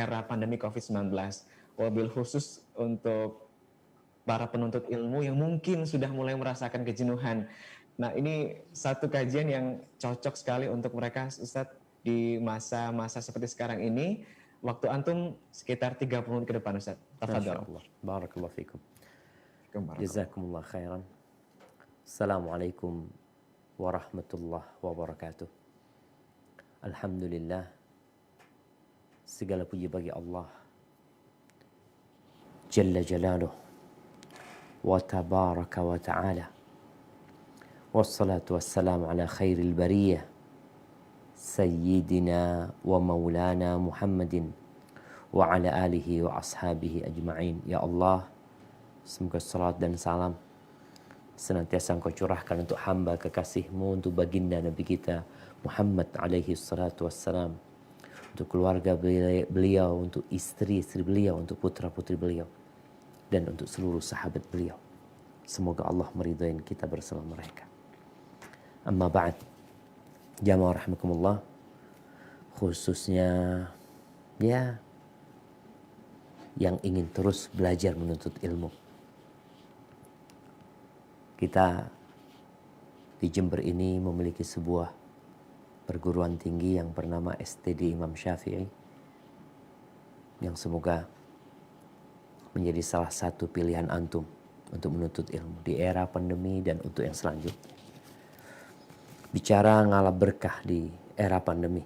era pandemi COVID-19. Wabil khusus untuk para penuntut ilmu yang mungkin sudah mulai merasakan kejenuhan. Nah, ini satu kajian yang cocok sekali untuk mereka, Ustadz, di masa-masa seperti sekarang ini. Waktu antum sekitar 30 menit ke depan, Ustadz. Tafadhal. Masyaallah. Barakallahu fikum. Barakallahu. Jazakumullah khairan. Assalamualaikum warahmatullahi wabarakatuh. Alhamdulillah, segala puji bagi Allah Jalla Jalaluh wa tabaraka wa ta'ala. Wassalatu wassalamu ala khairil bariyah Sayyidina wa maulana Muhammadin wa ala alihi wa ashabihi ajma'in. Ya Allah, semoga salat dan salam senantiasa Engkau curahkan untuk hamba kekasih-Mu, untuk baginda Nabi kita Muhammad alaihi salatu wassalam, untuk keluarga beliau, untuk istri-istri beliau, untuk putra-putri beliau, dan untuk seluruh sahabat beliau. Semoga Allah meridai kita bersama mereka. Amma ba'd, jamaah rahimakumullah, khususnya ya yang ingin terus belajar menuntut ilmu. Kita di Jember ini memiliki sebuah perguruan tinggi yang bernama STD Imam Syafi'i, yang semoga menjadi salah satu pilihan antum untuk menuntut ilmu di era pandemi dan untuk yang selanjutnya. Bicara ngalap berkah di era pandemi,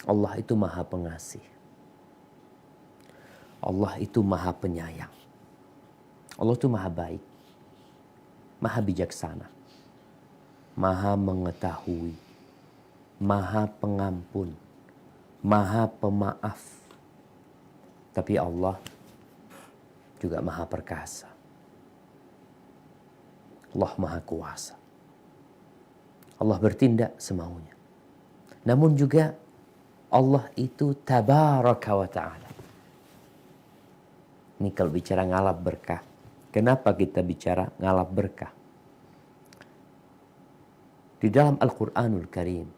Allah itu maha pengasih, Allah itu maha penyayang, Allah itu maha baik, maha bijaksana, maha mengetahui, maha pengampun, maha pemaaf. Tapi Allah juga maha perkasa. Allah maha kuasa. Allah bertindak semaunya. Namun juga Allah itu tabaraka wa ta'ala. Ini kalau bicara ngalap berkah. Kenapa kita bicara ngalap berkah? Di dalam Al-Quranul Karim,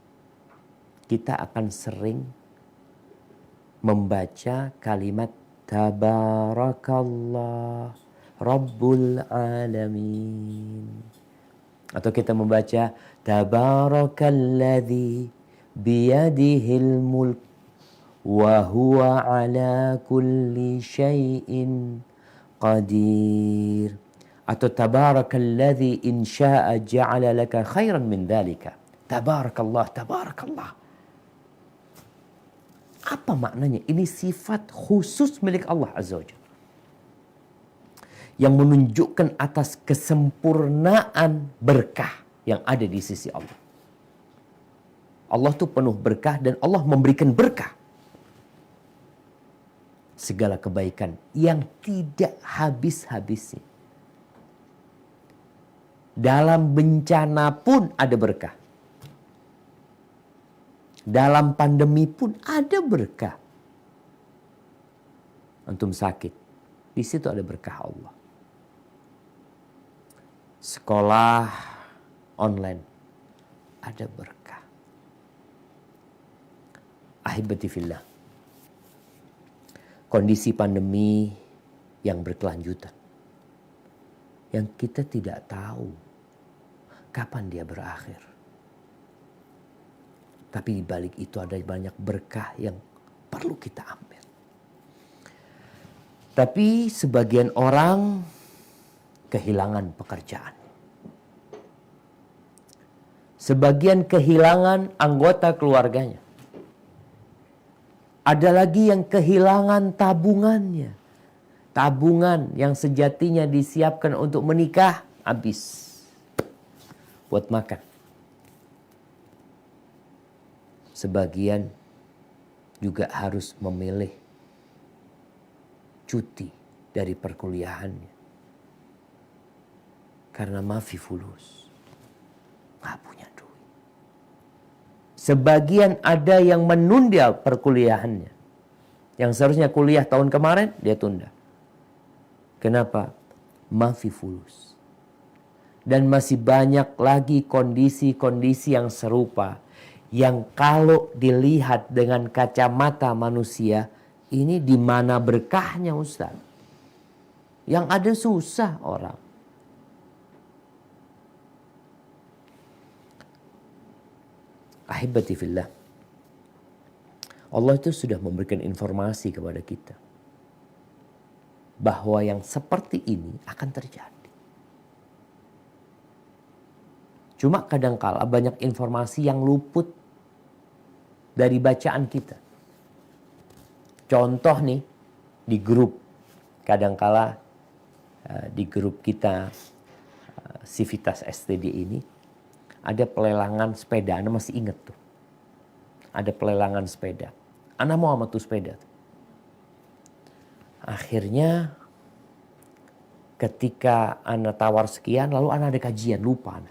kita akan sering membaca kalimat Tabarakallah Rabbul Alamin. Atau kita membaca Tabarakalladzi biyadihil mulk wa huwa ala kulli syai'in qadir. Atau Tabarakalladzi in sya'a ja'ala laka khairan min dhalika. Tabarakallah, tabarakallah. Apa maknanya? Ini sifat khusus milik Allah Azza wa Jalla, yang menunjukkan atas kesempurnaan berkah yang ada di sisi Allah. Allah itu penuh berkah dan Allah memberikan berkah. Segala kebaikan yang tidak habis-habisnya. Dalam bencana pun ada berkah. Dalam pandemi pun ada berkah. Antum sakit, di situ ada berkah Allah. Sekolah online, ada berkah. Ahibati fillah, kondisi pandemi yang berkelanjutan, yang kita tidak tahu kapan dia berakhir. Tapi di balik itu ada banyak berkah yang perlu kita ambil. Tapi sebagian orang kehilangan pekerjaan. Sebagian kehilangan anggota keluarganya. Ada lagi yang kehilangan tabungannya. Tabungan yang sejatinya disiapkan untuk menikah, habis buat makan. Sebagian juga harus memilih cuti dari perkuliahannya. Karena mafi fulus. Nggak punya duit. Sebagian ada yang menunda perkuliahannya. Yang seharusnya kuliah tahun kemarin, dia tunda. Kenapa? Mafi fulus. Dan masih banyak lagi kondisi-kondisi yang serupa, yang kalau dilihat dengan kacamata manusia, ini di mana berkahnya Ustaz? Yang ada susah orang. Ahibati fillah. Allah itu sudah memberikan informasi kepada kita bahwa yang seperti ini akan terjadi. Cuma kadangkala banyak informasi yang luput dari bacaan kita. Contoh nih, di grup, kadangkala di grup kita Sivitas STD ini ada pelelangan sepeda. Ana masih ingat tuh. Ada pelelangan sepeda. Ana mau sama tuh sepeda. Akhirnya ketika Ana tawar sekian, lalu Ana ada kajian, lupa Ana.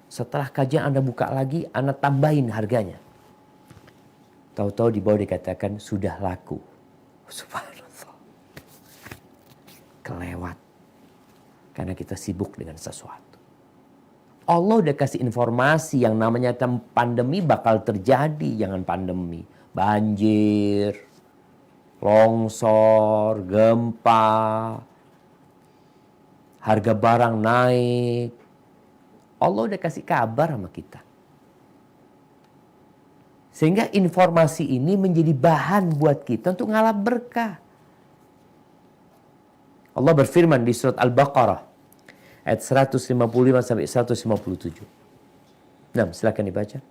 Setelah kajian Anda buka lagi, Anda tambahin harganya. Tahu-tahu di bawah dikatakan sudah laku. Subhanallah. Kelewat. Karena kita sibuk dengan sesuatu. Allah udah kasih informasi yang namanya pandemi bakal terjadi. Jangan pandemi. Banjir, longsor, gempa, harga barang naik. Allah udah kasih kabar sama kita. Sehingga informasi ini menjadi bahan buat kita untuk ngalap berkah. Allah berfirman di surat Al-Baqarah ayat 155 sampai 157. Nah, silakan dibaca.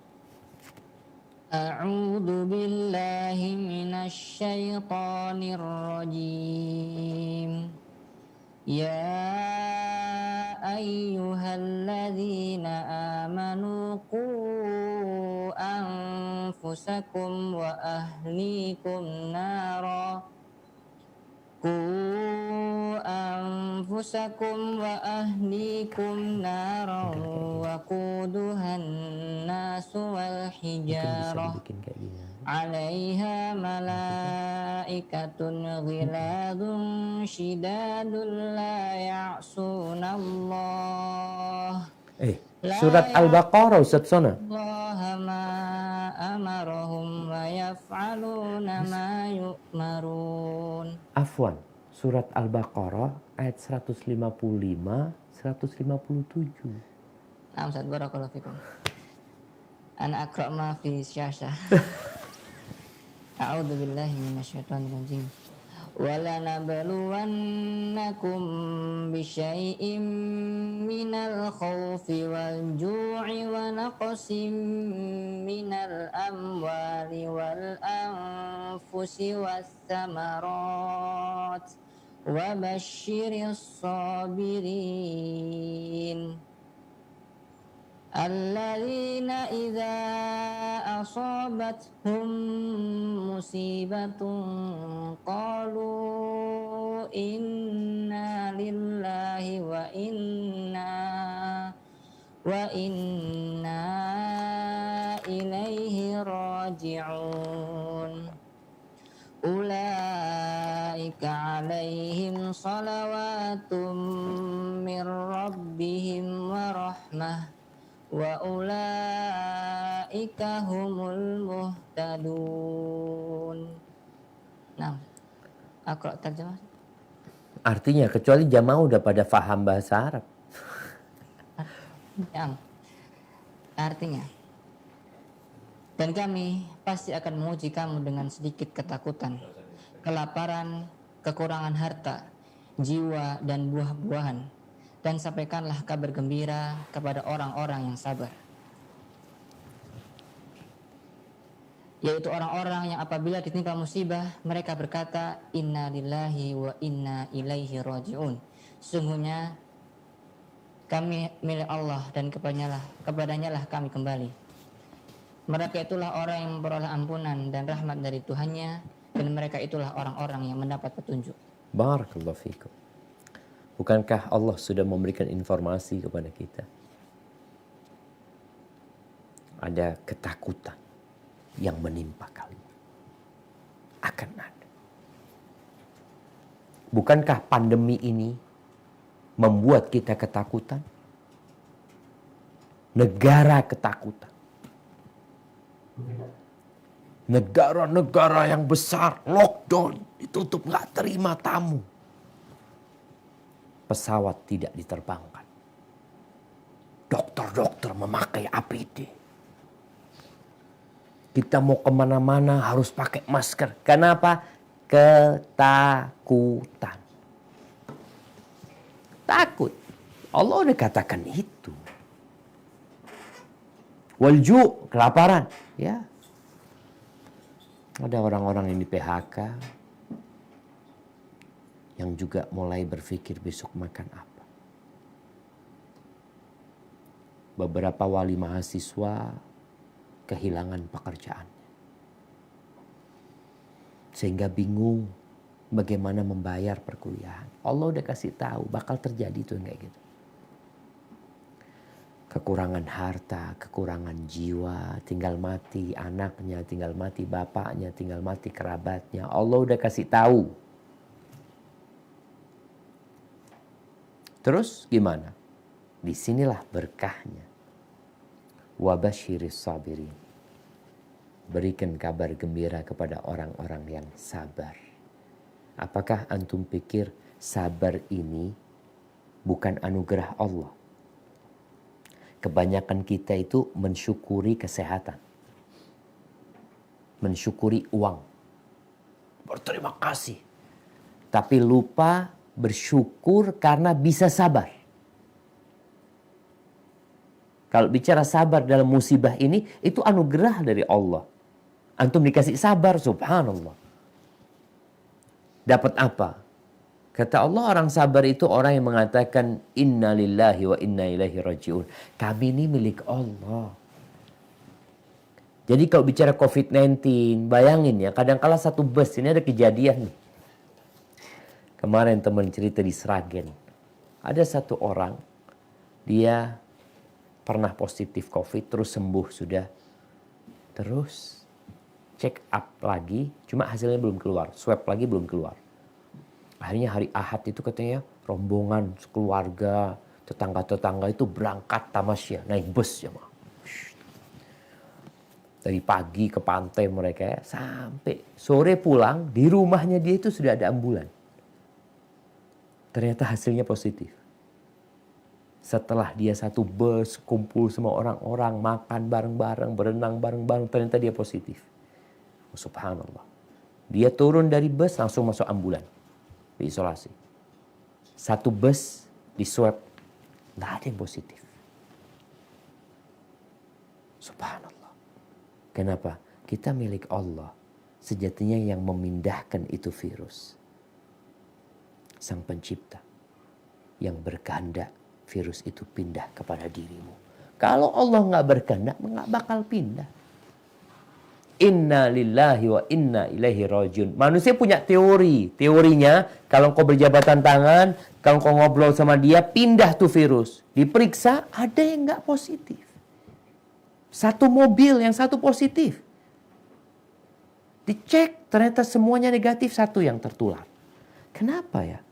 A'udzu billahi minasy syaithanir rajim. Ya ayyuhalladzina amanu qu anfusakum wa ahlikum nara waquduhan nasu wal hijarah 'alaiha malaikatun ghiladun syidadun la ya'sunallah Surat Al-Baqarah Ustaz Sona. Allah ma amarahum wa yaf'aluna ma yu'marun. Afwan, surat Al-Baqarah ayat 155 157. Nah, Ustaz, barakallahu fikum. Ana aqra ma fi syasha. A'udzu billahi minasyaitonir rajim. Wala nabluwannakum bisyai'im minal khawfi wal ju'i wa naqsim minal amwali wal anfusi was samarat wa basyiris sabirin alladzina idza asabathum musibatun qalu inna lillahi wa inna ilaihi raji'un. Ulaika alaihim salawatum mir rabbihim wa rahmah wa ulaika humul muhtadun. Nah, aku terjemah. Artinya kecuali jamaah udah pada faham bahasa Arab. Yang artinya, dan kami pasti akan menguji kamu dengan sedikit ketakutan, kelaparan, kekurangan harta, jiwa, dan buah-buahan. Dan sampaikanlah kabar gembira kepada orang-orang yang sabar, yaitu orang-orang yang apabila ditimpa musibah mereka berkata inna lillahi wa inna ilaihi raji'un. Sungguhnya kami milik Allah dan kepadanya lah kami kembali. Mereka itulah orang yang memperoleh ampunan dan rahmat dari Tuhannya, dan mereka itulah orang-orang yang mendapat petunjuk. Barakallahu fikum. Bukankah Allah sudah memberikan informasi kepada kita? Ada ketakutan yang menimpa kalian. Akan ada. Bukankah pandemi ini membuat kita ketakutan? Negara ketakutan. Negara-negara yang besar lockdown, ditutup, nggak terima tamu. Pesawat tidak diterbangkan. Dokter-dokter memakai APD. Kita mau kemana-mana harus pakai masker. Kenapa? Ketakutan. Takut. Allah udah katakan itu. Walju, kelaparan. Ya. Ada orang-orang yang di PHK. Yang juga mulai berpikir besok makan apa. Beberapa wali mahasiswa kehilangan pekerjaannya. Sehingga bingung bagaimana membayar perkuliahan. Allah udah kasih tahu bakal terjadi tuh kayak gitu. Kekurangan harta, kekurangan jiwa, tinggal mati anaknya, tinggal mati bapaknya, tinggal mati kerabatnya. Allah udah kasih tahu. Terus gimana? Disinilah berkahnya. Wabashiris sabirin. Berikan kabar gembira kepada orang-orang yang sabar. Apakah antum pikir sabar ini bukan anugerah Allah? Kebanyakan kita itu mensyukuri kesehatan. Mensyukuri uang. Berterima kasih. Tapi lupa bersyukur karena bisa sabar. Kalau bicara sabar dalam musibah ini, itu anugerah dari Allah. Antum dikasih sabar, subhanallah. Dapat apa? Kata Allah, orang sabar itu orang yang mengatakan inna lillahi wa inna ilaihi raji'un. Kami ini milik Allah. Jadi kalau bicara COVID-19, bayangin ya, kadang-kala satu bus, ini ada kejadian nih. Kemarin teman cerita di Sragen. Ada satu orang, dia pernah positif COVID, terus sembuh sudah. Terus check up lagi, cuma hasilnya belum keluar. Swab lagi belum keluar. Akhirnya hari Ahad itu katanya rombongan sekeluarga, tetangga-tetangga itu berangkat tamasya, naik bus ya. Dari pagi ke pantai mereka ya, sampai sore pulang, di rumahnya dia itu sudah ada ambulan. Ternyata hasilnya positif. Setelah dia satu bus, kumpul sama orang-orang, makan bareng-bareng, berenang bareng-bareng, ternyata dia positif. Oh, subhanallah. Dia turun dari bus, langsung masuk ambulan. Diisolasi. Satu bus di swab, nggak ada yang positif. Subhanallah. Kenapa? Kita milik Allah. Sejatinya yang memindahkan itu virus. Sang pencipta yang berkehendak virus itu pindah kepada dirimu. Kalau Allah nggak berkehendak, nggak bakal pindah. Inna lillahi wa inna ilaihi rajiun. Manusia punya teori. Teorinya, kalau kau berjabatan tangan, kalau kau ngobrol sama dia, pindah tuh virus. Diperiksa, ada yang nggak positif. Satu mobil, yang satu positif. Dicek, ternyata semuanya negatif, satu yang tertular. Kenapa ya?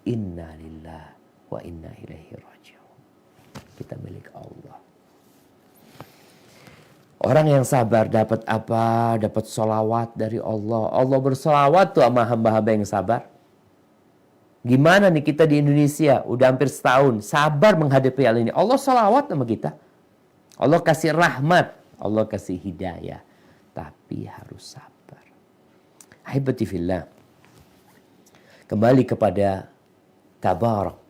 Inna lillahi wa inna ilaihi rajiun. Kita milik Allah. Orang yang sabar dapat apa? Dapat sholawat dari Allah. Allah bersolawat tuh sama hamba-hamba yang sabar. Gimana nih kita di Indonesia? Udah hampir setahun. Sabar menghadapi hal ini. Allah sholawat sama kita. Allah kasih rahmat. Allah kasih hidayah. Tapi harus sabar. Ahibati fillah. Kembali kepada Tabarak.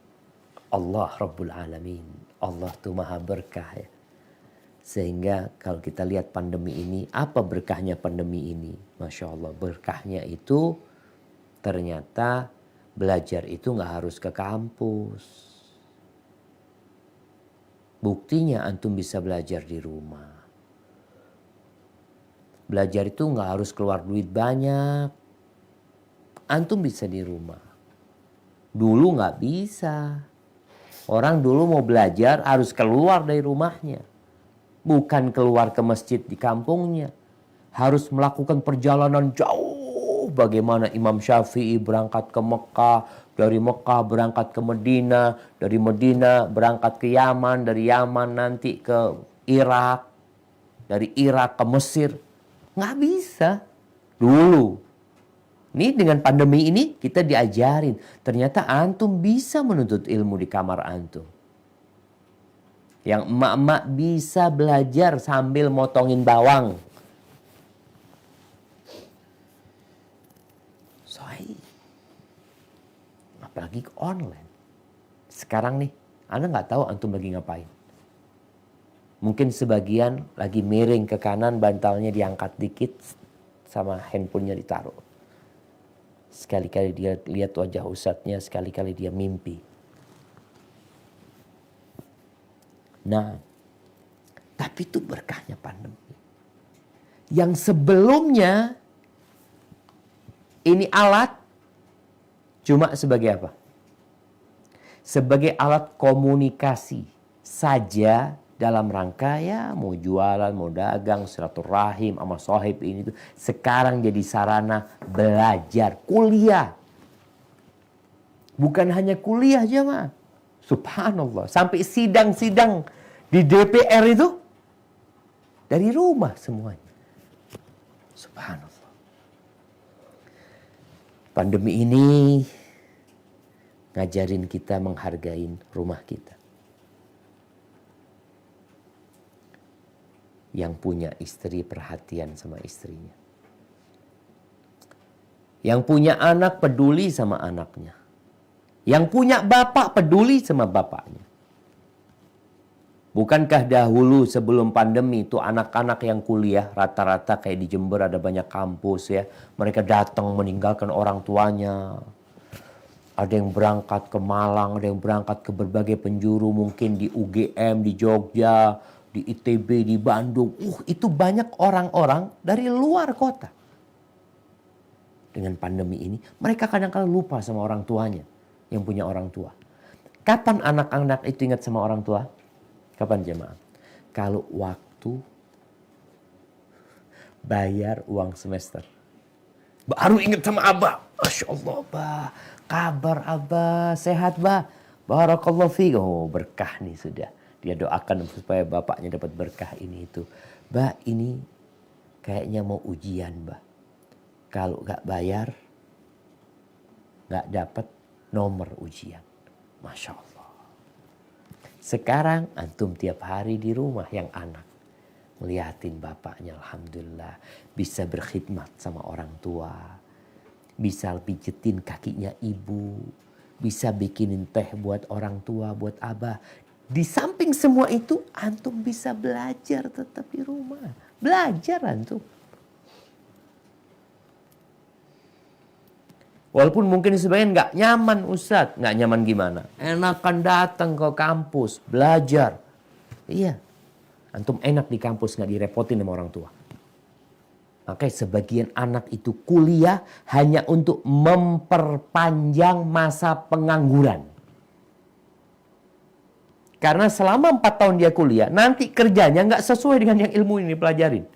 Allah Rabbul Alamin. Allah tuh maha berkah ya. Sehingga kalau kita lihat pandemi ini, apa berkahnya pandemi ini? Masya Allah, berkahnya itu ternyata belajar itu nggak harus ke kampus. Buktinya antum bisa belajar di rumah. Belajar itu nggak harus keluar duit banyak. Antum bisa di rumah. Dulu nggak bisa. Orang dulu mau belajar harus keluar dari rumahnya. Bukan keluar ke masjid di kampungnya. Harus melakukan perjalanan jauh. Bagaimana Imam Syafi'i berangkat ke Mekah. Dari Mekah berangkat ke Medina. Dari Medina berangkat ke Yaman. Dari Yaman nanti ke Irak. dari Irak ke Mesir. Nggak bisa. Dulu. Ini dengan pandemi ini kita diajarin. Ternyata antum bisa menuntut ilmu di kamar antum. Yang emak-emak bisa belajar sambil motongin bawang. Sahih. Apalagi online. Sekarang nih, Anda nggak tahu antum lagi ngapain. Mungkin sebagian lagi miring ke kanan, bantalnya diangkat dikit, sama handphonenya ditaruh. Sekali-kali dia lihat wajah ustadznya, sekali-kali dia mimpi. Nah, tapi itu berkahnya pandemi. Yang sebelumnya, ini alat cuma sebagai apa? Sebagai alat komunikasi saja dalam rangka ya mau jualan, mau dagang, silaturahim sama sohib ini tuh. Sekarang jadi sarana belajar, kuliah. Bukan hanya kuliah jemaah. Subhanallah, sampai sidang-sidang di DPR itu dari rumah semuanya. Subhanallah. Pandemi ini ngajarin kita menghargai rumah kita. Yang punya istri perhatian sama istrinya. Yang punya anak peduli sama anaknya. Yang punya bapak peduli sama bapaknya. Bukankah dahulu sebelum pandemi itu anak-anak yang kuliah rata-rata kayak di Jember ada banyak kampus ya. Mereka datang meninggalkan orang tuanya. Ada yang berangkat ke Malang, ada yang berangkat ke berbagai penjuru, mungkin di UGM, di Jogja, di ITB, di Bandung. Itu banyak orang-orang dari luar kota. Dengan pandemi ini, mereka kadang-kadang lupa sama orang tuanya yang punya orang tua. Kapan anak-anak itu ingat sama orang tua? Kapan jemaah? Kalau waktu bayar uang semester. Baru ingat sama abah. Masya Allah, bah. Kabar abah, sehat bah. Barakallahu fiik. Oh, berkah nih sudah. Dia doakan supaya bapaknya dapat berkah ini itu. Bah, ini kayaknya mau ujian bah. Kalau gak bayar, gak dapat nomor ujian. Masya Allah. Sekarang antum tiap hari di rumah yang anak. Ngeliatin bapaknya alhamdulillah. Bisa berkhidmat sama orang tua. Bisa pijetin kakinya ibu. Bisa bikinin teh buat orang tua, buat abah. Di samping semua itu antum bisa belajar tetap di rumah. Belajar antum. Walaupun mungkin sebagian nggak nyaman Ustadz. Nggak nyaman gimana? Enakan datang ke kampus, belajar. Iya. Antum enak di kampus nggak direpotin sama orang tua. Makanya sebagian anak itu kuliah hanya untuk memperpanjang masa pengangguran. Karena selama 4 tahun dia kuliah, nanti kerjanya nggak sesuai dengan yang ilmu ini pelajarin.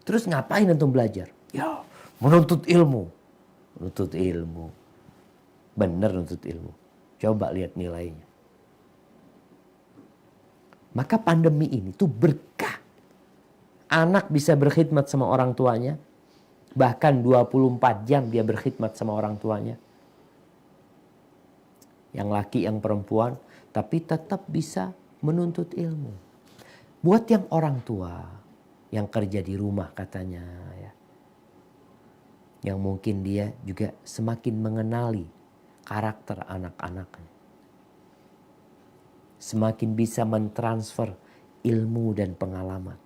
Terus ngapain antum belajar? Ya, menuntut ilmu. Nuntut ilmu. Benar nuntut ilmu. Coba lihat nilainya. Maka pandemi ini tuh berkah. Anak bisa berkhidmat sama orang tuanya. Bahkan 24 jam dia berkhidmat sama orang tuanya. Yang laki, yang perempuan. Tapi tetap bisa menuntut ilmu. Buat yang orang tua. Yang kerja di rumah katanya ya. Yang mungkin dia juga semakin mengenali karakter anak-anaknya. Semakin bisa mentransfer ilmu dan pengalaman.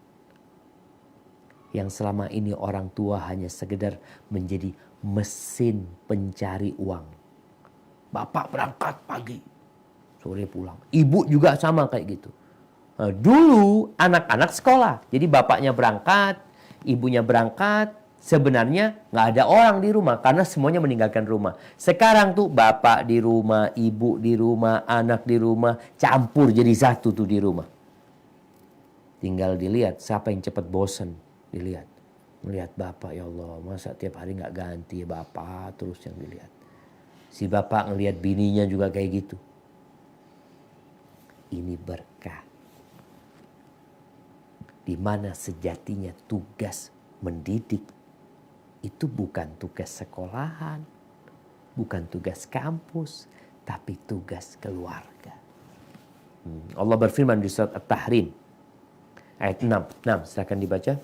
Yang selama ini orang tua hanya sekedar menjadi mesin pencari uang. Bapak berangkat pagi, sore pulang. Ibu juga sama kayak gitu. Nah, dulu anak-anak sekolah. Jadi bapaknya berangkat, ibunya berangkat. Sebenarnya nggak ada orang di rumah karena semuanya meninggalkan rumah. Sekarang tuh bapak di rumah, ibu di rumah, anak di rumah, campur jadi satu tuh di rumah. Tinggal dilihat siapa yang cepat bosan. Dilihat, melihat bapak ya Allah, masa tiap hari nggak ganti bapak terus yang dilihat. Si bapak ngelihat bininya juga kayak gitu. Ini berkah. di mana sejatinya tugas mendidik itu bukan tugas sekolahan, bukan tugas kampus, tapi tugas keluarga. Allah berfirman di surat At-Tahrim ayat 6. Silakan dibaca.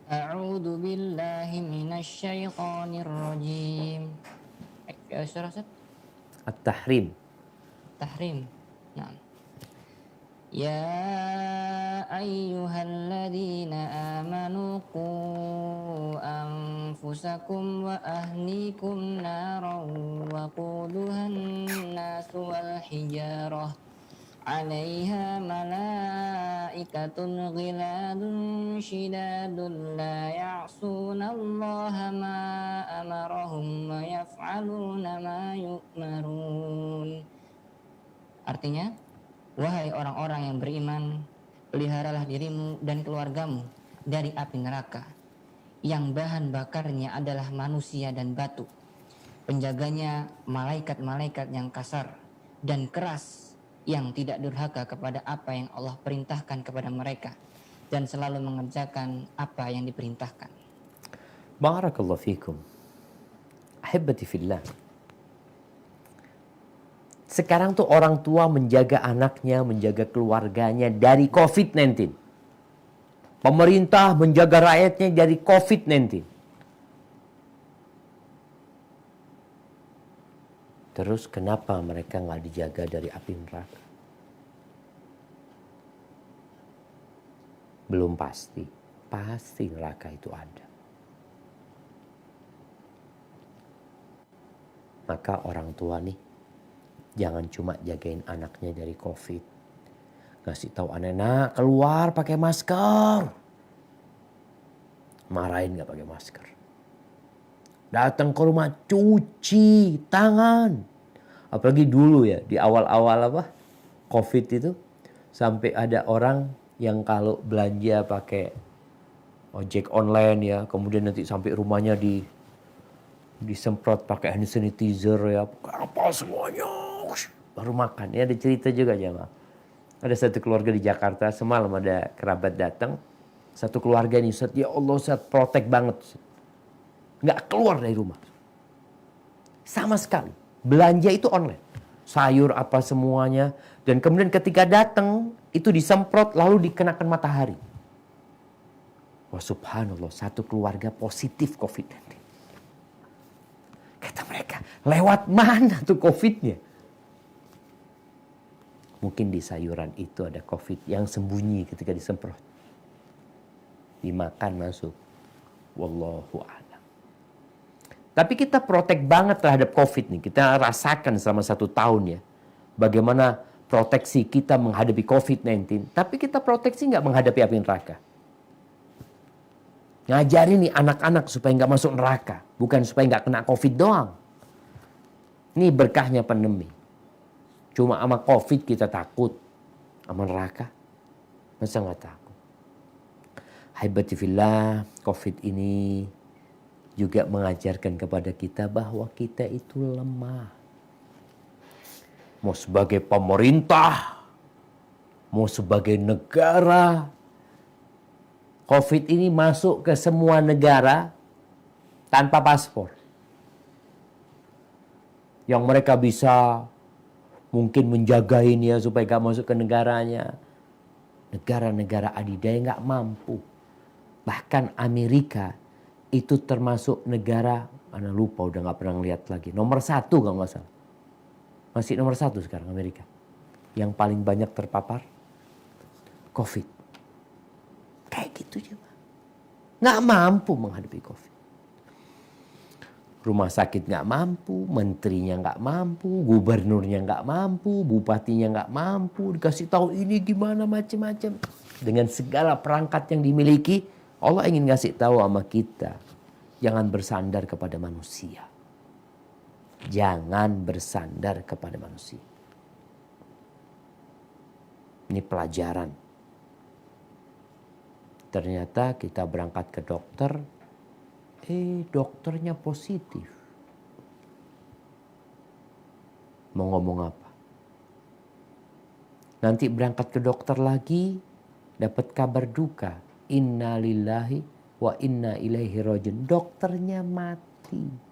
A'udzu billahi minasy syaithanir rajim. Surah At-Tahrim. Tahrim. Nah. Ya ayyuhalladzina amanu qu anfusakum wa ahlikum naran wa quduhan nasu wal hijarah 'alaiha malaikatun ghiladun shidadun la ya'sunallaha ma amarahum wa yaf'aluna ma yu'marun. Artinya, wahai orang-orang yang beriman, peliharalah dirimu dan keluargamu dari api neraka, yang bahan bakarnya adalah manusia dan batu. Penjaganya malaikat-malaikat yang kasar dan keras, yang tidak durhaka kepada apa yang Allah perintahkan kepada mereka, dan selalu mengerjakan apa yang diperintahkan. Barakallahu fikum. Ahibati fillah. Sekarang tuh orang tua menjaga anaknya, menjaga keluarganya dari COVID-19. Pemerintah menjaga rakyatnya dari COVID-19. Terus kenapa mereka nggak dijaga dari api neraka? Belum pasti. Pasti neraka itu ada. Maka orang tua nih, jangan cuma jagain anaknya dari COVID. Ngasih tahu anak-anak keluar pakai masker. Marahin gak pakai masker. Datang ke rumah cuci tangan. Apalagi dulu ya di awal-awal COVID itu. Sampai ada orang yang kalau belanja pakai ojek online ya. Kemudian nanti sampai rumahnya disemprot pakai hand sanitizer ya. Apa semuanya. Baru makan. Ya ada cerita juga jemaah. Ada satu keluarga di Jakarta, semalam ada kerabat datang. Satu keluarga ini, Ustaz, ya Allah Ustaz, protek banget. Nggak keluar dari rumah. Sama sekali. Belanja itu online. Sayur apa semuanya. Dan kemudian ketika datang, itu disemprot lalu dikenakan matahari. Wah subhanallah, satu keluarga positif COVID-19. Kata mereka, lewat mana tuh COVID-nya? Mungkin di sayuran itu ada COVID yang sembunyi ketika disemprot. Dimakan masuk. Wallahu a'lam. Tapi kita protek banget terhadap COVID nih. Kita rasakan selama 1 tahun ya. Bagaimana proteksi kita menghadapi COVID-19. Tapi kita proteksi nggak menghadapi api neraka. Ngajarin nih anak-anak supaya nggak masuk neraka. Bukan supaya nggak kena COVID doang. Ini berkahnya pandemi. Cuma sama COVID kita takut. Sama neraka. Masa nggak takut? Haibati fillah, COVID ini juga mengajarkan kepada kita bahwa kita itu lemah. Mau sebagai pemerintah, mau sebagai negara, COVID ini masuk ke semua negara tanpa paspor. Yang mereka bisa mungkin menjagain ya supaya gak masuk ke negaranya. Negara-negara adidaya gak mampu. Bahkan Amerika itu termasuk negara, ana lupa udah gak pernah lihat lagi. Nomor 1 kalau gak salah. Masih nomor 1 sekarang Amerika. Yang paling banyak terpapar COVID. Kayak gitu juga. Gak mampu menghadapi COVID. Rumah sakit gak mampu, menterinya gak mampu, gubernurnya gak mampu, bupatinya gak mampu, dikasih tahu ini gimana macam-macam. Dengan segala perangkat yang dimiliki, Allah ingin ngasih tahu sama kita, jangan bersandar kepada manusia. Jangan bersandar kepada manusia. Ini pelajaran. Ternyata kita berangkat ke dokter, dokternya positif. Mau ngomong apa? Nanti berangkat ke dokter lagi, dapat kabar duka. Inna lillahi wa inna ilaihi rajiun. Dokternya mati.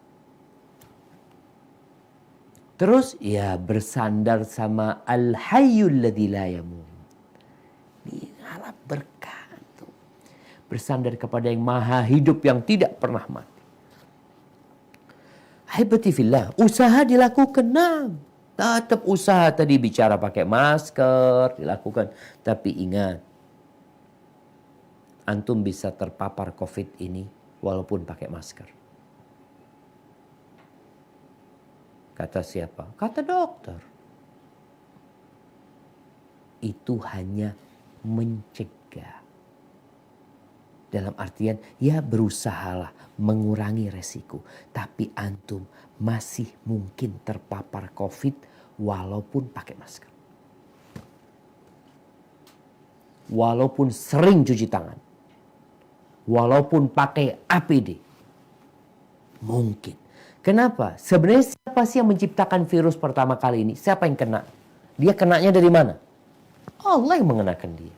Terus ya bersandar sama Al-Hayyul ladzi la yamut. Ini harap berkah tuh. Bersandar kepada yang maha hidup yang tidak pernah mati. Ahibati fillah, usaha dilakukan. Nah, tetap usaha tadi bicara pakai masker dilakukan. Tapi ingat, antum bisa terpapar COVID ini walaupun pakai masker. Kata siapa? Kata dokter. Itu hanya mencegah. Dalam artian, ya berusahalah mengurangi resiko. Tapi antum masih mungkin terpapar COVID walaupun pakai masker. Walaupun sering cuci tangan. Walaupun pakai APD. Mungkin. Kenapa? Sebenarnya siapa sih yang menciptakan virus pertama kali ini? Siapa yang kena? Dia kenanya dari mana? Allah yang mengenakan dia.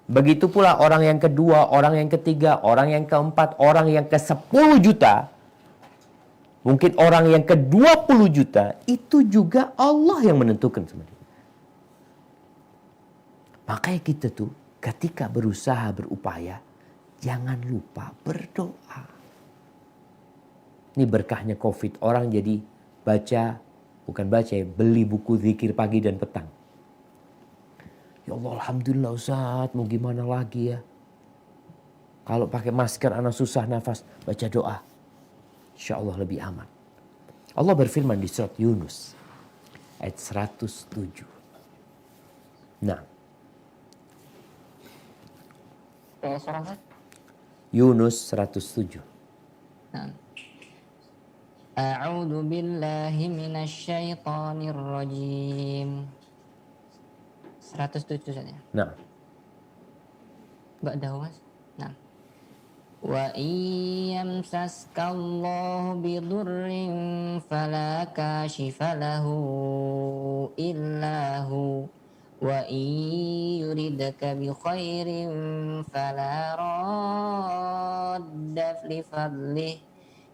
Begitu pula orang yang kedua, orang yang ketiga, orang yang keempat, orang yang ke-10 juta. Mungkin orang yang ke-20 juta. Itu juga Allah yang menentukan sebenarnya. Makanya kita tuh ketika berusaha berupaya, jangan lupa berdoa. Ini berkahnya COVID. Orang jadi beli buku zikir pagi dan petang. Ya Allah, alhamdulillah Ustaz, mau gimana lagi ya? Kalau pakai masker anak susah nafas, baca doa. Insya Allah lebih aman. Allah berfirman di surat Yunus ayat 107. Nah, Surat Yunus 107. Nah. A'udzu billahi minasyaitonir rajim. 107 saja. Nah, Ba'dahu Mas. Nah. Wa iyamsaskallahu bidurrin fala kashifa lahu illa hu wa yuridaka bi khairin fala radda li fadlih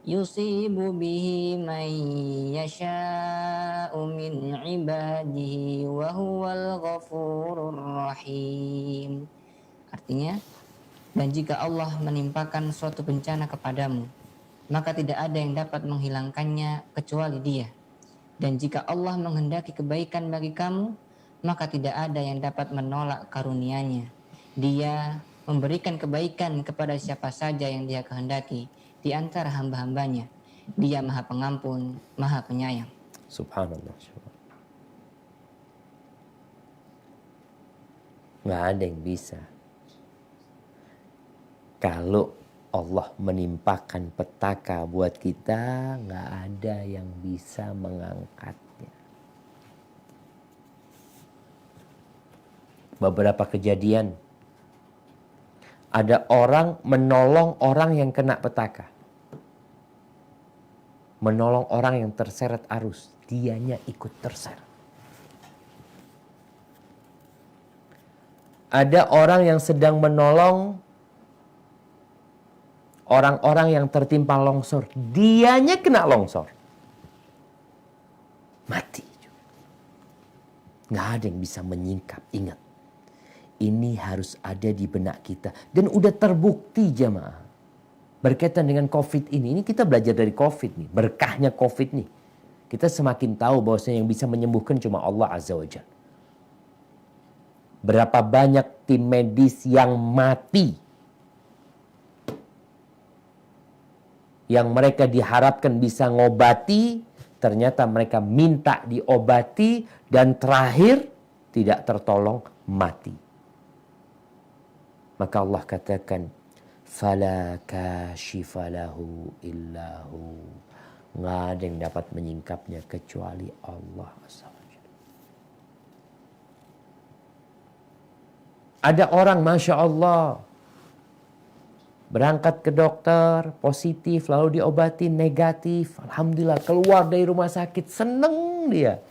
yusibu bihi man yasha'u min ibadihi wa huwal ghafurur rahim. Artinya, dan jika Allah menimpakan suatu bencana kepadamu, maka tidak ada yang dapat menghilangkannya kecuali Dia. Dan jika Allah menghendaki kebaikan bagi kamu, maka tidak ada yang dapat menolak karunia-Nya. Dia memberikan kebaikan kepada siapa saja yang Dia kehendaki di antara hamba-hambanya. Dia Maha Pengampun, Maha Penyayang. subhanallah. Nggak ada yang bisa. Kalau Allah menimpakan petaka buat kita, nggak ada yang bisa mengangkatnya. Beberapa kejadian, ada orang menolong orang yang kena petaka. Menolong orang yang terseret arus, dianya ikut terseret. Ada orang yang sedang menolong orang-orang yang tertimpa longsor, dianya kena longsor. Mati. Nggak ada yang bisa menyingkap. Ingat, ini harus ada di benak kita. Dan udah terbukti jamaah. Berkaitan dengan COVID ini kita belajar dari COVID nih. Berkahnya COVID nih. Kita semakin tahu bahwasanya yang bisa menyembuhkan cuma Allah Azza wa Jalla. Berapa banyak tim medis yang mati. Yang mereka diharapkan bisa ngobati, ternyata mereka minta diobati dan terakhir tidak tertolong, mati. Maka Allah katakan, fala kashifa lahu illahu. Nggak ada yang dapat menyingkapnya kecuali Allah. Ada orang Masya Allah berangkat ke dokter, positif, lalu diobati negatif. Alhamdulillah keluar dari rumah sakit, seneng dia.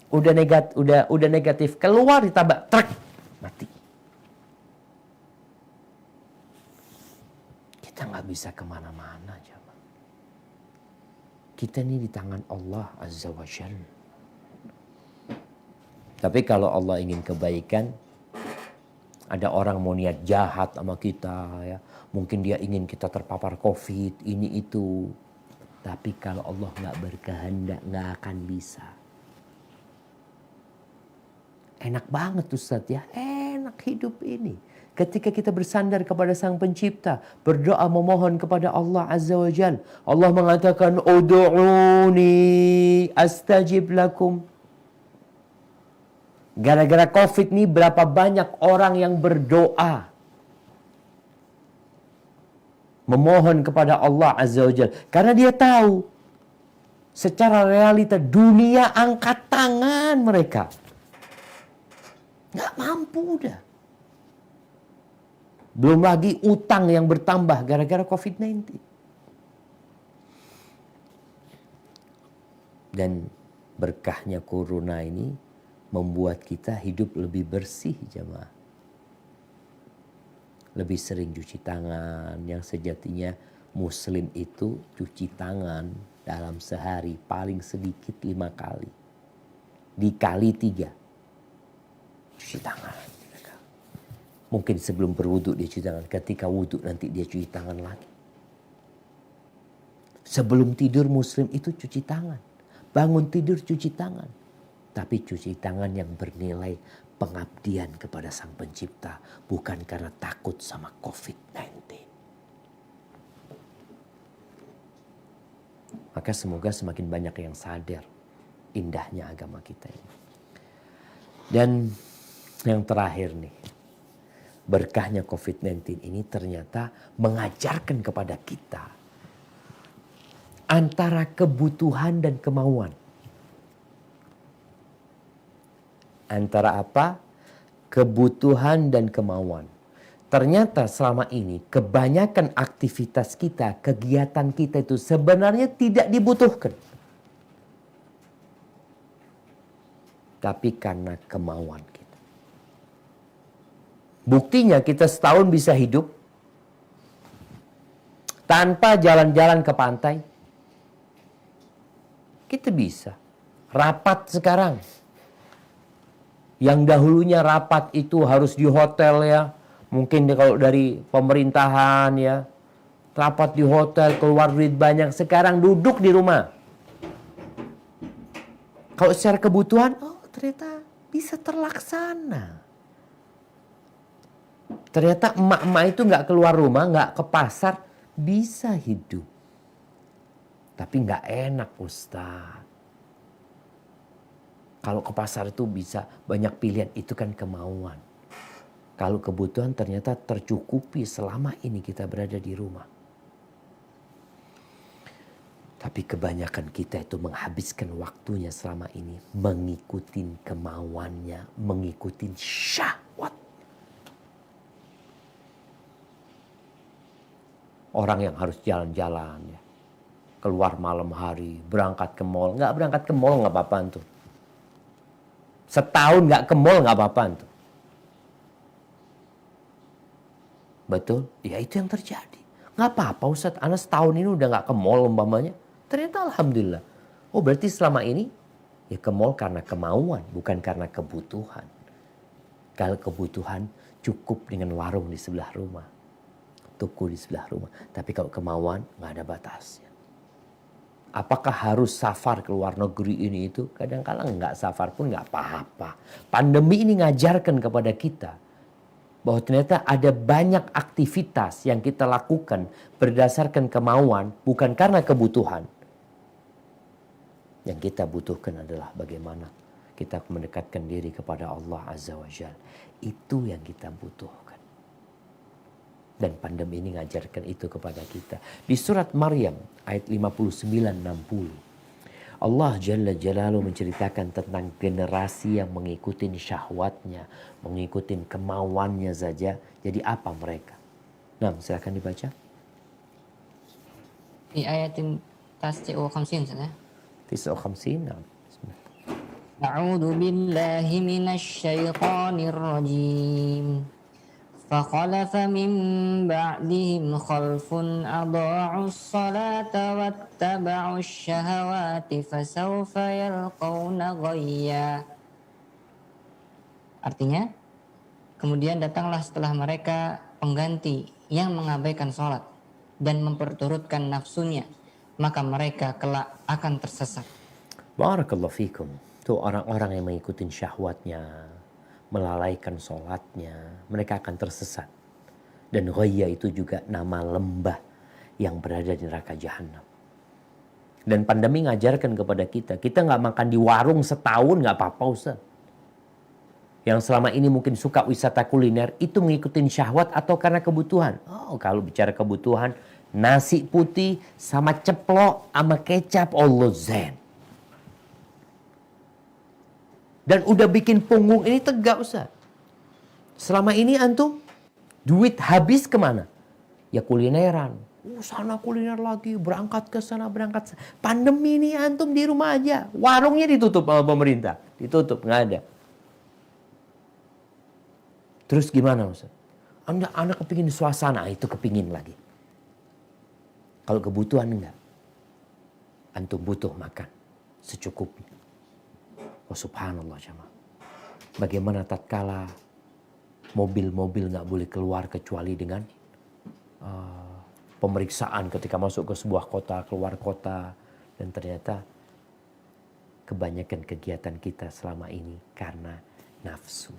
udah negatif, keluar ditabrak truk, mati. Kita nggak bisa kemana-mana, jemaah. Kita ini di tangan Allah Azza wa Jalla. Tapi kalau Allah ingin kebaikan, ada orang mau niat jahat sama kita, ya, mungkin dia ingin kita terpapar COVID, ini itu. Tapi kalau Allah nggak berkehendak, nggak akan bisa. Enak banget Ustaz ya, enak hidup ini. Ketika kita bersandar kepada Sang Pencipta, berdoa memohon kepada Allah Azza wa Jal. Allah mengatakan, Udu'uni astajib lakum. Gara-gara COVID ini berapa banyak orang yang berdoa. Memohon kepada Allah Azza wa Jal. Karena dia tahu, secara realita dunia angkat tangan mereka. Nggak mampu udah. Belum lagi utang yang bertambah gara-gara COVID-19. Dan berkahnya corona ini membuat kita hidup lebih bersih, jemaah. Lebih sering cuci tangan, yang sejatinya Muslim itu cuci tangan dalam sehari paling sedikit 5 kali. Dikali 3. Cuci tangan. Mungkin sebelum berwudu dia cuci tangan. Ketika wudu nanti dia cuci tangan lagi. Sebelum tidur Muslim itu cuci tangan. Bangun tidur cuci tangan. Tapi cuci tangan yang bernilai pengabdian kepada Sang Pencipta. Bukan karena takut sama COVID-19. Maka semoga semakin banyak yang sadar indahnya agama kita ini. Dan yang terakhir nih. Berkahnya COVID-19 ini ternyata mengajarkan kepada kita antara kebutuhan dan kemauan. Antara apa? Kebutuhan dan kemauan. Ternyata selama ini kebanyakan aktivitas kita, kegiatan kita itu sebenarnya tidak dibutuhkan. Tapi karena kemauan kita. Buktinya kita setahun bisa hidup tanpa jalan-jalan ke pantai. Kita bisa. Rapat sekarang. Yang dahulunya rapat itu harus di hotel ya. Mungkin kalau dari pemerintahan ya. Rapat di hotel, keluar duit banyak. Sekarang duduk di rumah. Kalau secara kebutuhan, oh ternyata bisa terlaksana. Ternyata emak-emak itu nggak keluar rumah, nggak ke pasar, bisa hidup. Tapi nggak enak Ustaz. Kalau ke pasar itu bisa banyak pilihan, itu kan kemauan. Kalau kebutuhan ternyata tercukupi selama ini kita berada di rumah. Tapi kebanyakan kita itu menghabiskan waktunya selama ini mengikuti kemauannya, mengikuti syahwat. Orang yang harus jalan-jalan ya. Keluar malam hari, berangkat ke mall. Nggak berangkat ke mall nggak apa-apa tuh. Setahun nggak ke mall nggak apa-apa tuh. Betul? Ya itu yang terjadi. Nggak apa-apa Ustaz, anak setahun ini udah nggak ke mall umpamanya. Ternyata alhamdulillah. Oh berarti selama ini ya ke mall karena kemauan, bukan karena kebutuhan. Kalau kebutuhan cukup dengan warung di sebelah rumah. Toko di sebelah rumah. Tapi kalau kemauan nggak ada batasnya. Apakah harus safar ke luar negeri ini itu? Kadang-kadang nggak safar pun nggak apa-apa. Pandemi ini ngajarkan kepada kita bahwa ternyata ada banyak aktivitas yang kita lakukan berdasarkan kemauan, bukan karena kebutuhan. Yang kita butuhkan adalah bagaimana kita mendekatkan diri kepada Allah Azza wa Jalla. Itu yang kita butuhkan. Dan pandemi ini ngajarkan itu kepada kita. Di surat Maryam ayat 59-60. Allah Jalla Jalaluhu menceritakan tentang generasi yang mengikuti syahwatnya. Mengikuti kemauannya saja. Jadi apa mereka? Nah silakan dibaca. Di ayatin tasji'u khamsin ya. 59. A'udzu billahi minasy syaithanir rajim. فخلف من بعدهم خلف أضاعوا الصلاة واتبعوا الشهوات فسوف يلقون غيا. Artinya, kemudian datanglah setelah mereka pengganti yang mengabaikan sholat dan memperturutkan nafsunya, maka mereka kelak akan tersesat. Barakallahu fikum. Tuh orang-orang yang mengikuti syahwatnya, melalaikan sholatnya, mereka akan tersesat. Dan ghayya itu juga nama lembah yang berada di neraka jahanam. Dan pandemi ngajarkan kepada kita nggak makan di warung setahun nggak apa-apa Ustaz. Yang selama ini mungkin suka wisata kuliner itu mengikuti syahwat atau karena kebutuhan. Oh, kalau bicara kebutuhan, nasi putih sama ceplok sama kecap Allah zen. Dan udah bikin punggung ini tegak Ustaz. Selama ini antum duit habis kemana? Ya kulineran. Sana kuliner lagi, berangkat ke sana, berangkat. Pandemi ini antum di rumah aja. Warungnya ditutup sama pemerintah. Ditutup, nggak ada. Terus gimana Ustaz? Anda kepingin suasana, itu kepingin lagi. Kalau kebutuhan enggak. Antum butuh makan secukupnya. Oh subhanallah jemaah. Bagaimana tatkala mobil-mobil nggak boleh keluar kecuali dengan pemeriksaan ketika masuk ke sebuah kota, keluar kota. Dan ternyata kebanyakan kegiatan kita selama ini karena nafsu,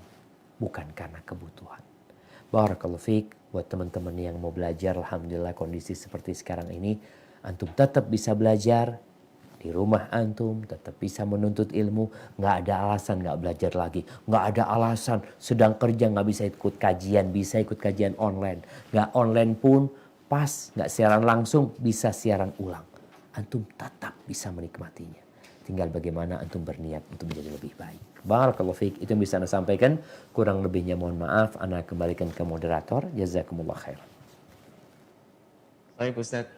bukan karena kebutuhan. Barakallahu fiik buat teman-teman yang mau belajar. Alhamdulillah kondisi seperti sekarang ini antum tetap bisa belajar di rumah antum, tetap bisa menuntut ilmu. Nggak ada alasan nggak belajar lagi. Nggak ada alasan sedang kerja nggak bisa ikut kajian. Bisa ikut kajian online. Nggak online pun pas nggak siaran langsung bisa siaran ulang. Antum tetap bisa menikmatinya. Tinggal bagaimana antum berniat untuk menjadi lebih baik. Barakallahu fiik. Itu yang bisa Anda sampaikan. Kurang lebihnya mohon maaf. Anda kembalikan ke moderator. Jazakumullah khair. Baik Ustaz,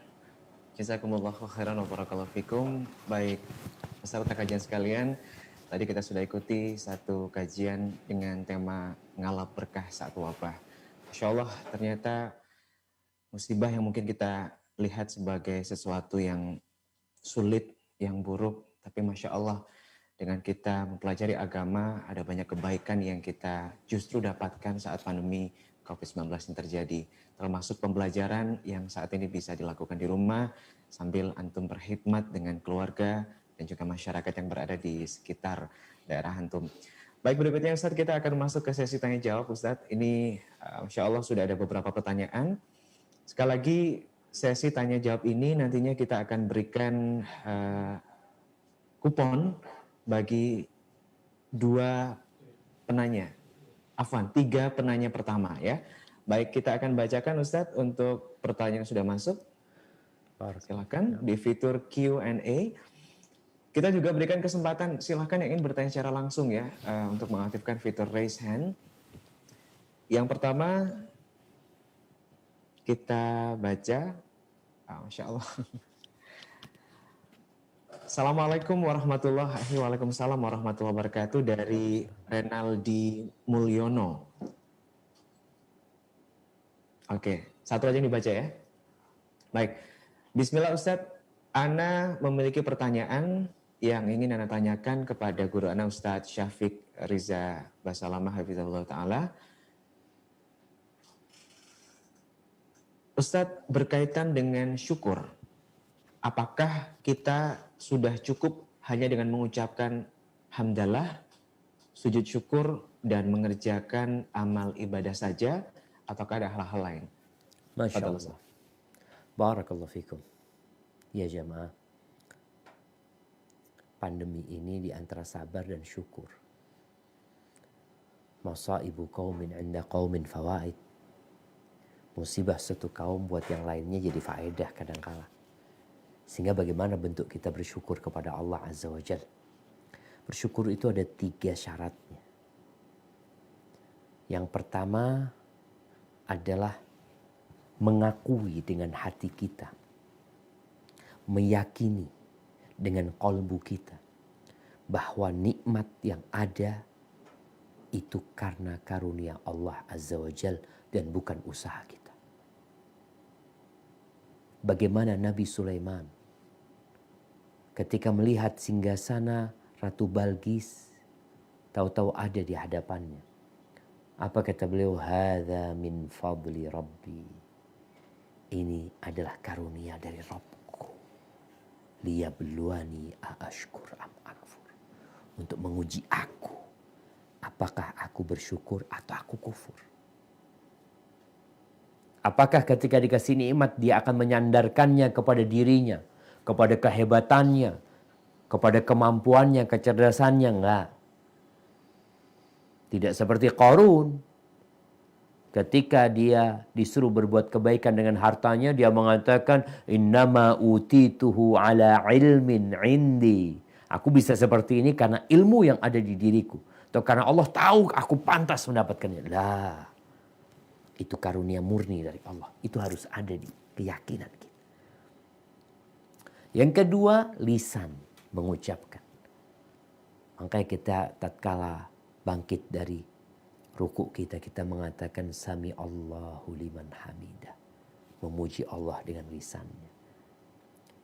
jazakumullahu khairan wa barakallahu fikum. Baik, peserta kajian sekalian, tadi kita sudah ikuti satu kajian dengan tema ngalap berkah saat wabah. Insya Allah ternyata musibah yang mungkin kita lihat sebagai sesuatu yang sulit, yang buruk, tapi Masya Allah dengan kita mempelajari agama ada banyak kebaikan yang kita justru dapatkan saat pandemi COVID-19 yang terjadi. Termasuk pembelajaran yang saat ini bisa dilakukan di rumah sambil antum berkhidmat dengan keluarga dan juga masyarakat yang berada di sekitar daerah antum. Baik, berikutnya Ustadz kita akan masuk ke sesi tanya jawab Ustadz. Ini Insya Allah sudah ada beberapa pertanyaan. Sekali lagi sesi tanya jawab ini nantinya kita akan berikan kupon bagi 2 penanya. Afwan, 3 penanya pertama ya. Baik, kita akan bacakan Ustadz untuk pertanyaan yang sudah masuk. Silakan di fitur Q&A. Kita juga berikan kesempatan, silakan yang ingin bertanya secara langsung ya, untuk mengaktifkan fitur raise hand. Yang pertama kita baca, Masya Allah. Assalamualaikum warahmatullahi wabarakatuh. Warahmatullahi wabarakatuh dari Renaldi Mulyono. Oke, satu aja yang dibaca ya. Baik, bismillah Ustadz. Ana memiliki pertanyaan yang ingin Ana tanyakan kepada guru Ana Ustadz Syafiq Riza Basalamah Hafizahullah Ta'ala. Ustadz, berkaitan dengan syukur, apakah kita sudah cukup hanya dengan mengucapkan hamdalah, sujud syukur, dan mengerjakan amal ibadah saja, ataukah ada hal-hal lain? Masya Allah. Barakallahu fikum. Ya jamaah, pandemi ini di antara sabar dan syukur. Masaibu qaumin 'inda qaumin fawaid. Musibah satu kaum buat yang lainnya jadi faedah kadangkala. Sehingga bagaimana bentuk kita bersyukur kepada Allah Azza wa Jalla. Bersyukur itu ada 3 syaratnya. Yang pertama adalah mengakui dengan hati kita. Meyakini dengan qalbu kita bahwa nikmat yang ada itu karena karunia Allah Azza wa Jal dan bukan usaha kita. Bagaimana Nabi Sulaiman ketika melihat singgasana Ratu Balqis, tahu-tahu ada di hadapannya. Apa kata beliau? Hadza min fadli Rabbi. Ini adalah karunia dari Rabbku. Liyabluwani aashkur am akfur. Untuk menguji aku. Apakah aku bersyukur atau aku kufur? Apakah ketika dikasih nikmat dia akan menyandarkannya kepada dirinya, kepada kehebatannya, kepada kemampuannya, kecerdasannya? Enggak. Tidak seperti Qarun. Ketika dia disuruh berbuat kebaikan dengan hartanya, dia mengatakan, innama utituhu ala ilmin indi. Aku bisa seperti ini karena ilmu yang ada di diriku. Atau karena Allah tahu aku pantas mendapatkannya. Lah, itu karunia murni dari Allah. Itu harus ada di keyakinan kita. Yang kedua, lisan, mengucapkan. Makanya kita tatkala bangkit dari ruku kita mengatakan sami Allahu liman hamidah. Memuji Allah dengan lisannya.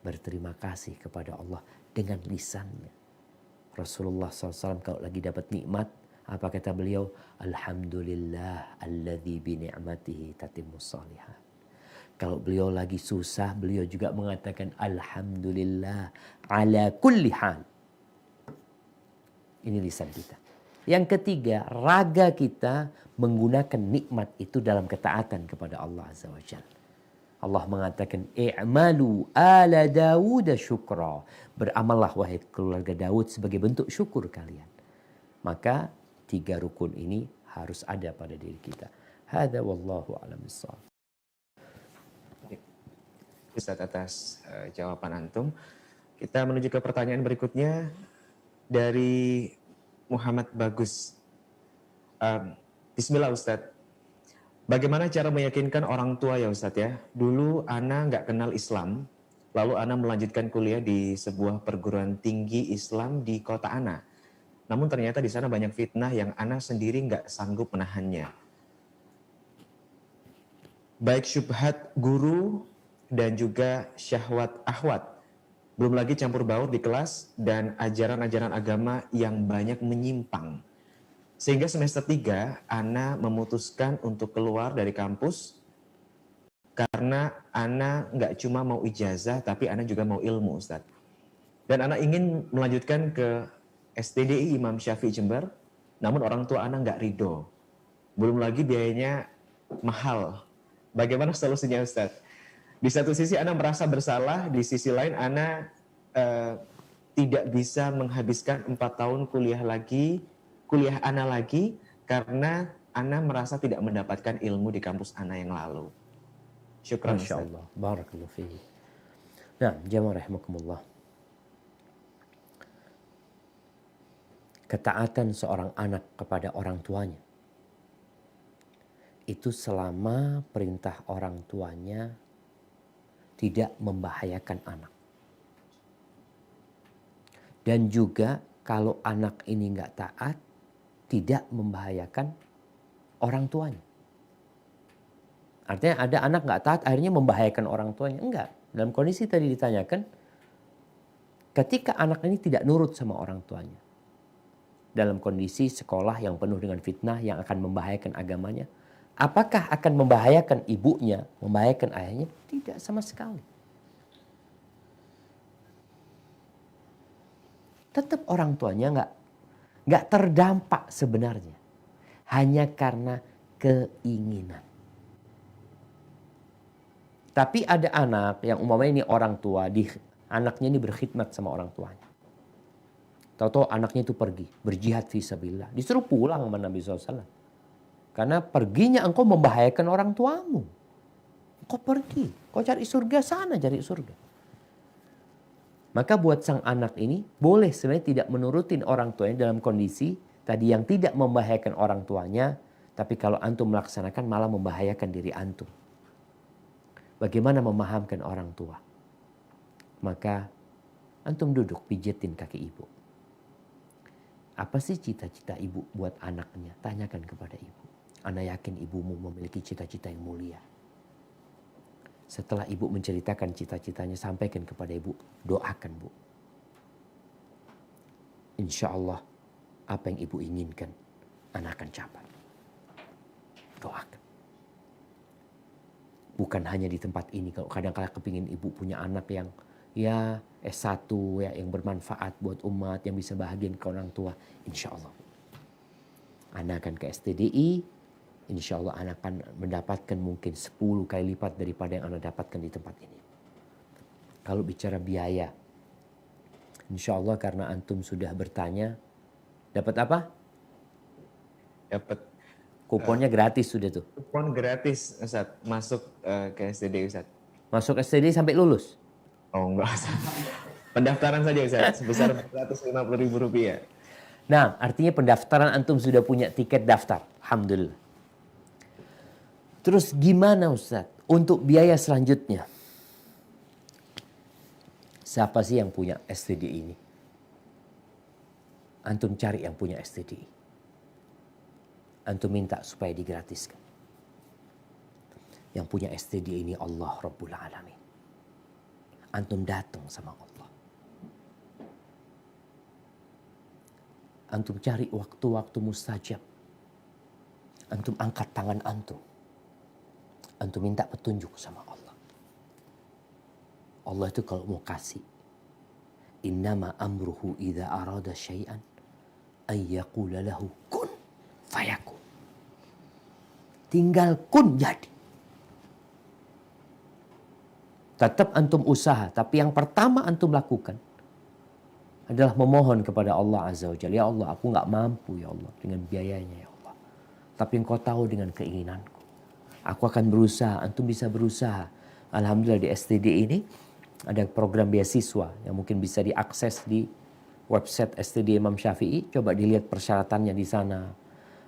Berterima kasih kepada Allah dengan lisannya. Rasulullah SAW kalau lagi dapat nikmat, apa kata beliau? Alhamdulillah alladzi bi ni'matihi tatimmus shalihat. Kalau beliau lagi susah, beliau juga mengatakan alhamdulillah ala kulli hal. Ini lisan kita. Yang ketiga, raga kita menggunakan nikmat itu dalam ketaatan kepada Allah Azza wa Jalla. Allah mengatakan, i'malu ala Dawud syukra. Beramallah wahai keluarga Daud sebagai bentuk syukur kalian. Maka 3 rukun ini harus ada pada diri kita. Hadza wallahu a'lam bissawab. Ustaz atas jawaban antum. Kita menuju ke pertanyaan berikutnya dari Muhammad Bagus. Bismillah Ustaz. Bagaimana cara meyakinkan orang tua ya Ustaz ya? Dulu Ana nggak kenal Islam, lalu Ana melanjutkan kuliah di sebuah perguruan tinggi Islam di kota Ana. Namun ternyata di sana banyak fitnah yang Ana sendiri nggak sanggup menahannya. Baik syubhat guru dan juga syahwat ahwat. Belum lagi campur baur di kelas dan ajaran-ajaran agama yang banyak menyimpang. Sehingga semester 3, Ana memutuskan untuk keluar dari kampus karena Ana nggak cuma mau ijazah, tapi Ana juga mau ilmu, Ustaz. Dan Ana ingin melanjutkan ke STDI Imam Syafi'i Jember, namun orang tua Ana nggak ridho. Belum lagi biayanya mahal. Bagaimana solusinya, Ustaz? Di satu sisi Ana merasa bersalah, di sisi lain Ana tidak bisa menghabiskan 4 tahun kuliah Ana lagi karena Ana merasa tidak mendapatkan ilmu di kampus Ana yang lalu. Syukran Masya Ustaz. Allah. Barakallahu fihi. Nah, jamaah rahimakumullah. Ketaatan seorang anak kepada orang tuanya itu selama perintah orang tuanya tidak membahayakan anak. Dan juga kalau anak ini nggak taat, tidak membahayakan orang tuanya. Artinya ada anak nggak taat akhirnya membahayakan orang tuanya. Enggak. Dalam kondisi tadi ditanyakan, ketika anak ini tidak nurut sama orang tuanya, dalam kondisi sekolah yang penuh dengan fitnah yang akan membahayakan agamanya, apakah akan membahayakan ibunya, membahayakan ayahnya? Tidak sama sekali. Tetap orang tuanya nggak terdampak sebenarnya, hanya karena keinginan. Tapi ada anak yang umpamanya ini orang tua, anaknya ini berkhidmat sama orang tuanya. Tahu-tahu anaknya itu pergi berjihad fisabilillah, disuruh pulang sama Nabi SAW. Karena perginya engkau membahayakan orang tuamu. Engkau pergi, kau cari surga sana, cari surga. Maka buat sang anak ini boleh sebenarnya tidak menurutin orang tuanya dalam kondisi tadi yang tidak membahayakan orang tuanya, tapi kalau antum melaksanakan malah membahayakan diri antum. Bagaimana memahamkan orang tua? Maka antum duduk pijetin kaki ibu. Apa sih cita-cita ibu buat anaknya? Tanyakan kepada ibu. Ana yakin ibumu memiliki cita-cita yang mulia. Setelah ibu menceritakan cita-citanya, sampaikan kepada ibu. Doakan, Bu. Insya Allah, apa yang ibu inginkan, anak akan capai. Doakan. Bukan hanya di tempat ini. Kalau kadang-kadang kepingin ibu punya anak yang ya S1 ya, yang bermanfaat buat umat, yang bisa bahagian ke orang tua. Insya Allah. Anak akan ke STDI. Insya Allah anak akan mendapatkan mungkin 10 kali lipat daripada yang anak dapatkan di tempat ini. Kalau bicara biaya, insya Allah karena antum sudah bertanya, dapat apa? Dapat Kuponnya gratis sudah tuh. kupon gratis Ustaz masuk ke STD Ustaz. Masuk STD sampai lulus. Oh enggak Ustaz. Pendaftaran saja Ustaz sebesar Rp450.000. Nah, artinya pendaftaran antum sudah punya tiket daftar. Alhamdulillah. Terus gimana Ustaz untuk biaya selanjutnya? Siapa sih yang punya STD ini? Antum cari yang punya STD. Antum minta supaya digratiskan. Yang punya STD ini Allah Rabbul Alamin. Antum datang sama Allah. Antum cari waktu-waktu mustajab. Antum angkat tangan antum. Antum minta petunjuk sama Allah. Allah itu kalau mau kasih. Innama amruhu idza arada syai'an ayyaqula lahu kun fayakun. Tinggal kun jadi. Tetap antum usaha, tapi yang pertama antum lakukan adalah memohon kepada Allah Azza wa Jalla. Ya Allah, aku nggak mampu ya Allah dengan biayanya ya Allah. Tapi Engkau tahu dengan keinginanku. Aku akan berusaha, antum bisa berusaha. Alhamdulillah di STD ini ada program beasiswa yang mungkin bisa diakses di website STD Imam Syafi'i. Coba dilihat persyaratannya di sana.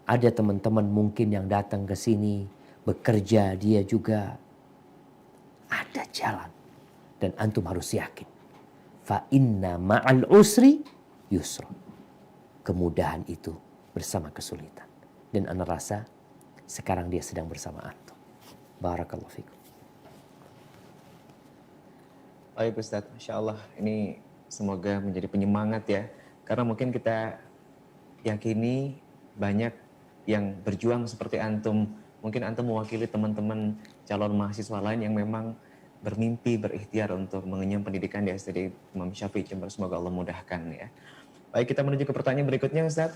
Ada teman-teman mungkin yang datang ke sini bekerja, dia juga ada jalan. Dan antum harus yakin. Fa inna ma'al usri yusra. Kemudahan itu bersama kesulitan. Dan ana rasa sekarang dia sedang bersama antum. Barakallahu fikum. Baik Ustaz, Masya Allah ini semoga menjadi penyemangat ya. Karena mungkin kita yakini banyak yang berjuang seperti antum. Mungkin antum mewakili teman-teman calon mahasiswa lain yang memang bermimpi, berikhtiar untuk mengenyam pendidikan di STD Imam Syafi'i Jember. Semoga Allah mudahkan ya. Baik, kita menuju ke pertanyaan berikutnya Ustaz.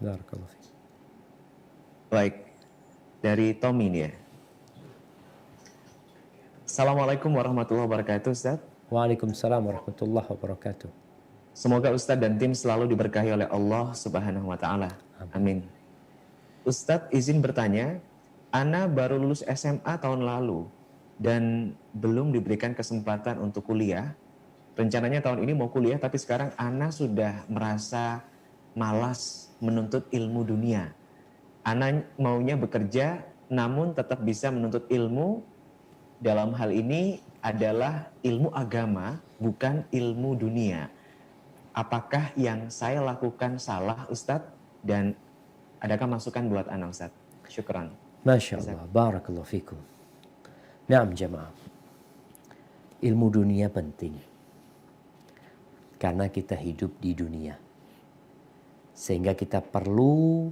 Barakallahu fikum. Baik, dari Tommy nih ya. Assalamualaikum warahmatullahi wabarakatuh Ustaz. Waalaikumsalam warahmatullahi wabarakatuh. Semoga Ustadz dan tim selalu diberkahi oleh Allah Subhanahu wa Ta'ala. Amin. Ustadz izin bertanya, Ana baru lulus SMA tahun lalu dan belum diberikan kesempatan untuk kuliah. Rencananya tahun ini mau kuliah, tapi sekarang Ana sudah merasa malas menuntut ilmu dunia. Ana maunya bekerja, namun tetap bisa menuntut ilmu. Dalam hal ini adalah ilmu agama, bukan ilmu dunia. Apakah yang saya lakukan salah Ustadz? Dan adakah masukan buat anak Ustadz? Syukran. Masya Allah, barakallahu fikum. Naam jamaah. Ilmu dunia penting. Karena kita hidup di dunia. Sehingga kita perlu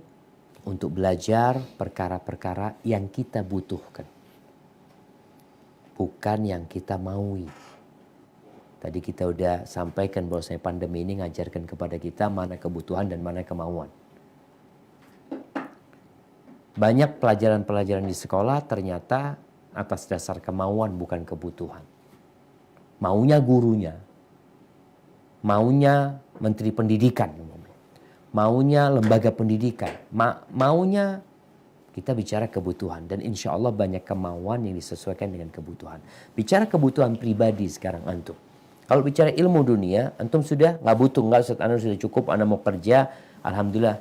untuk belajar perkara-perkara yang kita butuhkan. Bukan yang kita maui. Tadi kita udah sampaikan bahwasanya pandemi ini ngajarkan kepada kita mana kebutuhan dan mana kemauan. Banyak pelajaran-pelajaran di sekolah ternyata atas dasar kemauan bukan kebutuhan. Maunya gurunya. Maunya menteri pendidikan. Maunya lembaga pendidikan. Maunya kita bicara kebutuhan. Dan insya Allah banyak kemauan yang disesuaikan dengan kebutuhan. Bicara kebutuhan pribadi sekarang antum. Kalau bicara ilmu dunia, antum sudah nggak butuh. Nggak, Ustaz, Anda sudah cukup, Anda mau kerja. Alhamdulillah,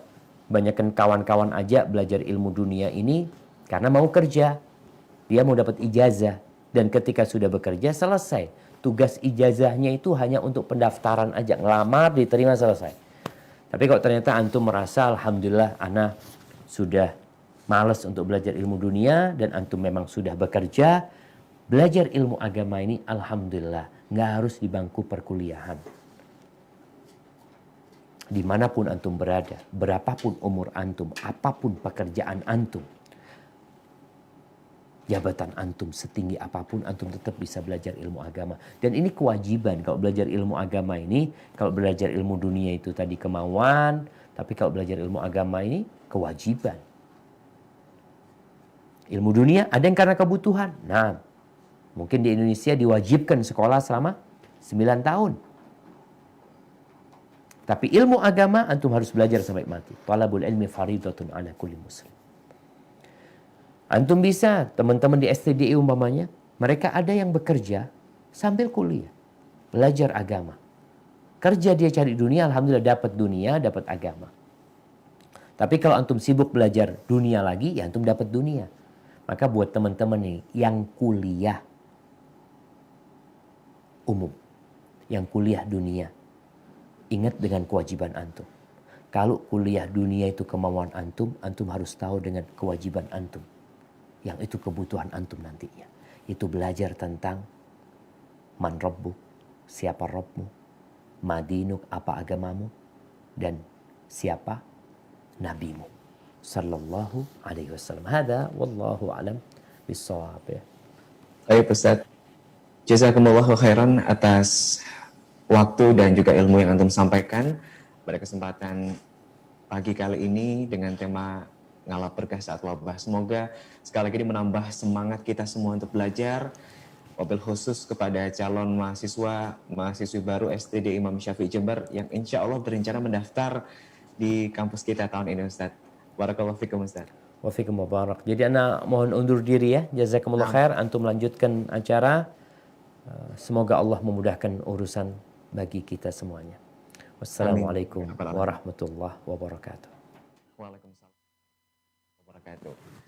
banyakkan kawan-kawan aja belajar ilmu dunia ini karena mau kerja. Dia mau dapat ijazah. Dan ketika sudah bekerja, selesai. Tugas ijazahnya itu hanya untuk pendaftaran aja. Ngelamar, diterima, selesai. Tapi kalau ternyata antum merasa alhamdulillah ana sudah malas untuk belajar ilmu dunia dan antum memang sudah bekerja, belajar ilmu agama ini alhamdulillah nggak harus di bangku perkuliahan. Dimanapun antum berada, berapapun umur antum, apapun pekerjaan antum, jabatan antum setinggi apapun, antum tetap bisa belajar ilmu agama. Dan ini kewajiban kalau belajar ilmu agama ini. Kalau belajar ilmu dunia itu tadi kemauan, tapi kalau belajar ilmu agama ini kewajiban. Ilmu dunia ada yang karena kebutuhan. Nah, mungkin di Indonesia diwajibkan sekolah selama 9 tahun. Tapi ilmu agama antum harus belajar sampai mati. Talabul ilmi faridatun ala kulli muslim. Antum bisa, teman-teman di STDI umpamanya, mereka ada yang bekerja sambil kuliah. Belajar agama. Kerja dia cari dunia, alhamdulillah dapat dunia, dapat agama. Tapi kalau antum sibuk belajar dunia lagi, ya antum dapat dunia. Maka buat teman-teman nih yang kuliah umum, yang kuliah dunia, ingat dengan kewajiban antum. Kalau kuliah dunia itu kemauan antum, antum harus tahu dengan kewajiban antum. Yang itu kebutuhan antum nantinya. Itu belajar tentang man rabbuk, siapa Rabbmu, madinuk, apa agamamu, dan siapa nabimu. Sallallahu alaihi wasallam. Hada wallahu alam bissawab. Baik Ustaz, jazakumullahu khairan atas waktu dan juga ilmu yang antum sampaikan pada kesempatan pagi kali ini dengan tema ngalap berkah saat wabah. Semoga sekali lagi ini menambah semangat kita semua untuk belajar, wabil khusus kepada calon mahasiswi baru STD Imam Syafi'i Jember yang insya Allah berencana mendaftar di kampus kita tahun ini Ustaz. Barakallahu fikum Ustaz. Wa fikum mubarak. Jadi ana mohon undur diri ya. Jazakumullah khair. Antum lanjutkan acara. Semoga Allah memudahkan urusan bagi kita semuanya. Wassalamualaikum warahmatullahi wabarakatuh. Waalaikumsalam warahmatullahi wabarakatuh.